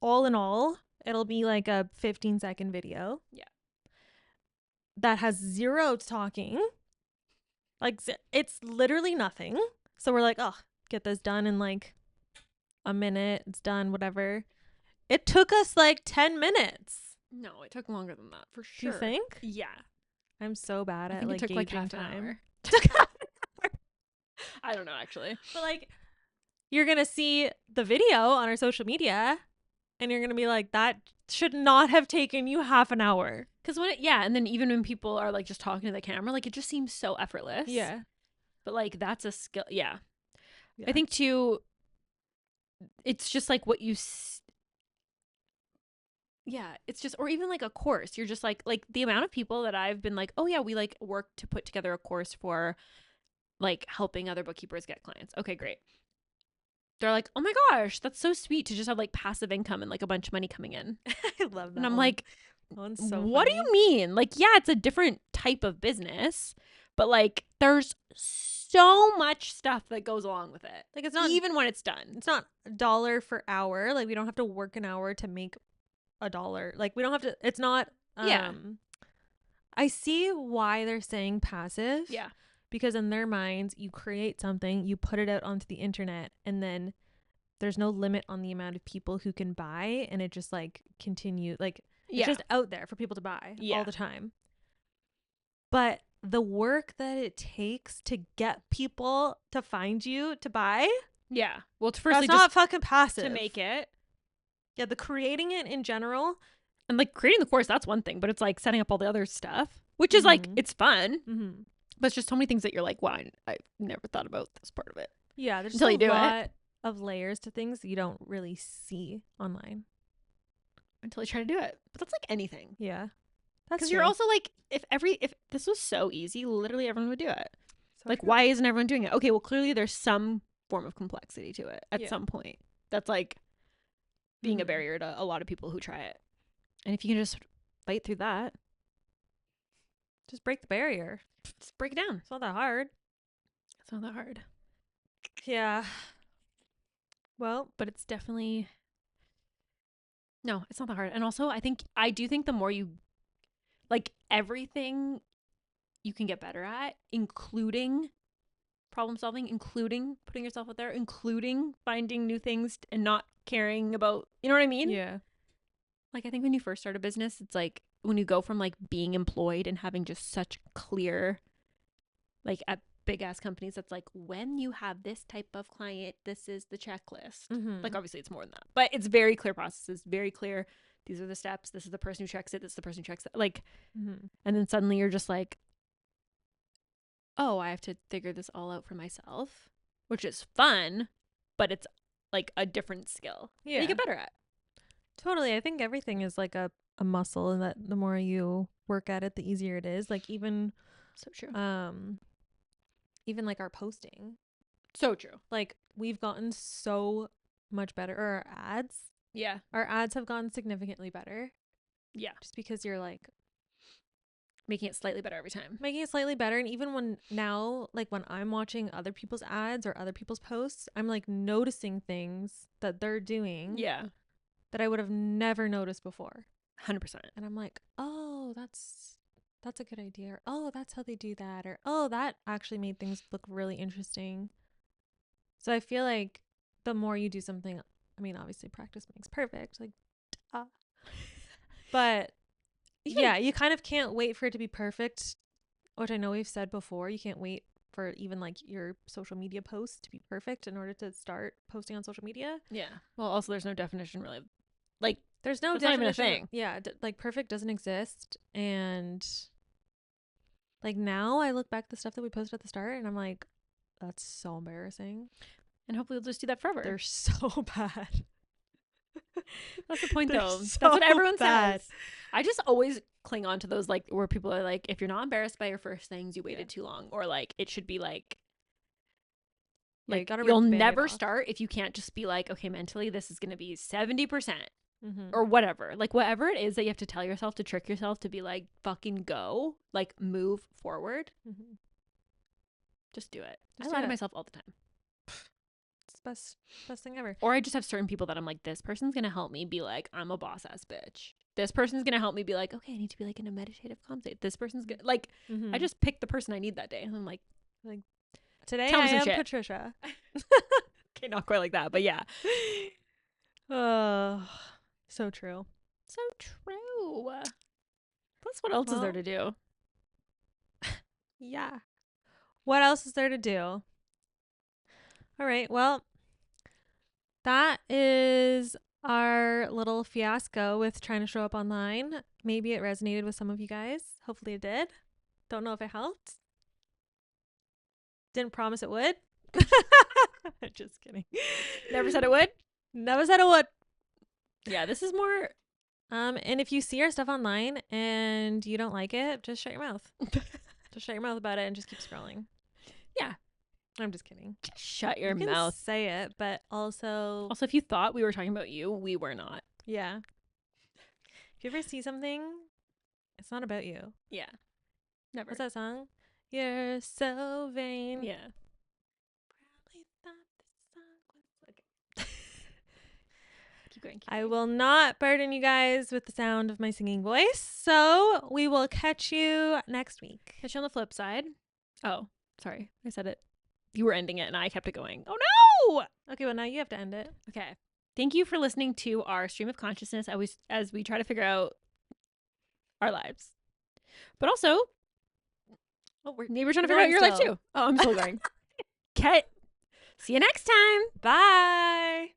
all in all, it'll be like a 15-second video. Yeah. That has zero talking. Like it's literally nothing. So we're like, oh, get this done in like a minute. It's done, whatever. It took us like 10 minutes. No, it took longer than that for Do sure. you think? Yeah. I'm so bad I at think like it took like gauging half an time. hour. Took half an hour. I don't know actually. But like, you're gonna see the video on our social media, and you're gonna be like, that should not have taken you half an hour. Because when and then even when people are like just talking to the camera, like it just seems so effortless. Yeah. But like that's a skill. Yeah. Yeah. I think too, it's just like what you. Yeah, it's just, or even like a course. You're just like the amount of people that I've been like, oh yeah, we like work to put together a course for like helping other bookkeepers get clients. Okay, great. They're like, oh my gosh, that's so sweet to just have like passive income and like a bunch of money coming in. I love that. And I'm one. like, That one's so what do funny. you mean? Like, yeah, it's a different type of business, but like there's so much stuff that goes along with it. Like, it's not even when it's done. It's not $1 per hour. Like, we don't have to work an hour to make $1. Like, we don't have to. It's not. Yeah. I see why they're saying passive. Yeah. Because in their minds, you create something, you put it out onto the internet, and then there's no limit on the amount of people who can buy, and it just like continue. Like, it's just out there for people to buy all the time. But the work that it takes to get people to find you to buy. Yeah. Well, firstly, that's not just fucking passive. to make it. Yeah, the creating it in general. And like creating the course, that's one thing, but it's like setting up all the other stuff, which is like, it's fun, but it's just so many things that you're like, wow, I never thought about this part of it. Yeah, there's until a you do lot it. of layers to things that you don't really see online. Until you try to do it. But that's like anything. Yeah. Because you're also like, if this was so easy, literally everyone would do it. So like, true. why isn't everyone doing it? Okay, well, clearly there's some form of complexity to it at some point. That's like being a barrier to a lot of people who try it. And if you can just fight through that. Just break the barrier. Just break it down. It's not that hard. It's not that hard. Yeah. Well, but it's definitely, no, it's not that hard. And also, I do think the more you, like, everything you can get better at, including problem solving, including putting yourself out there, including finding new things and not caring about, you know what I mean? Yeah. Like, I think when you first start a business, it's like when you go from like being employed and having just such clear, like at big ass companies, that's like, when you have this type of client, this is the checklist. Like, obviously it's more than that, but it's very clear processes, very clear. These are the steps. This is the person who checks it. This is the person who checks it. Like, and then suddenly you're just like, oh, I have to figure this all out for myself, which is fun, but it's like a different skill. Yeah. You get better at. Totally. I think everything is like a muscle, and that the more you work at it, the easier it is. Like, even So true. even like our posting. So true. Like, we've gotten so much better. Or our ads. Yeah. Our ads have gotten significantly better. Yeah. Just because you're like Making it slightly better every time. making it slightly better. And even when now, like when I'm watching other people's ads or other people's posts, I'm like noticing things that they're doing. Yeah. That I would have never noticed before. 100%. And I'm like, oh, that's a good idea. Or, oh, that's how they do that. Or, oh, that actually made things look really interesting. So I feel like the more you do something, I mean, obviously practice makes perfect. Like, duh. But yeah, you kind of can't wait for it to be perfect, which I know we've said before. You can't wait for even like your social media posts to be perfect in order to start posting on social media. Yeah. Well, also there's no definition really. Like, there's no that's not definition. even a thing. Yeah, like perfect doesn't exist. And like now I look back at the stuff that we posted at the start and I'm like, That's so embarrassing. And hopefully we'll just do that forever. They're so bad. That's the point, They're though. so That's what everyone bad. says. I just always cling on to those, like, where people are like, if you're not embarrassed by your first things, you waited too long. Or, like, it should be like Yeah, you like gotta rip you'll the Band-Aid never off. start if you can't just be like, okay, mentally this is going to be 70% Mm-hmm. or whatever. Like, whatever it is that you have to tell yourself to trick yourself to be like, fucking go, like, move forward. Mm-hmm. Just do it. Just I do lie to it. myself all the time. It's the best thing ever. Or I just have certain people that I'm like, this person's going to help me be like, I'm a boss ass bitch. This person's going to help me be like, okay, I need to be like in a meditative calm state. This person's going to, like, Mm-hmm. I just pick the person I need that day. And I'm like, Today tell me I some am shit. Patricia. okay, not quite like that, but yeah. Oh, so true. So true. Plus, what else is there to do? Yeah. What else is there to do? All right. Well, that is our little fiasco with trying to show up online. Maybe it resonated with some of you guys. Hopefully it did. Don't know if it helped. Didn't promise it would. Just kidding. Never said it would. Never said it would. Yeah, this is more. And if you see our stuff online and you don't like it, just shut your mouth. Just shut your mouth about it and just keep scrolling. Yeah. I'm just kidding. Shut your You can mouth. say it, but also Also, if you thought we were talking about you, we were not. yeah. If you ever see something, it's not about you. Yeah. Never. What's that song? You're so vain. Yeah. Probably thought this song was Okay. Keep going. I will not burden you guys with the sound of my singing voice. So we will catch you next week. Catch you on the flip side. Oh, sorry. I said it. You were ending it and I kept it going. Oh no! Okay, well now you have to end it. Okay. Thank you for listening to our stream of consciousness as we try to figure out our lives. But also, maybe we're trying to figure out your life too. Oh, I'm still going. Okay. See you next time. Bye.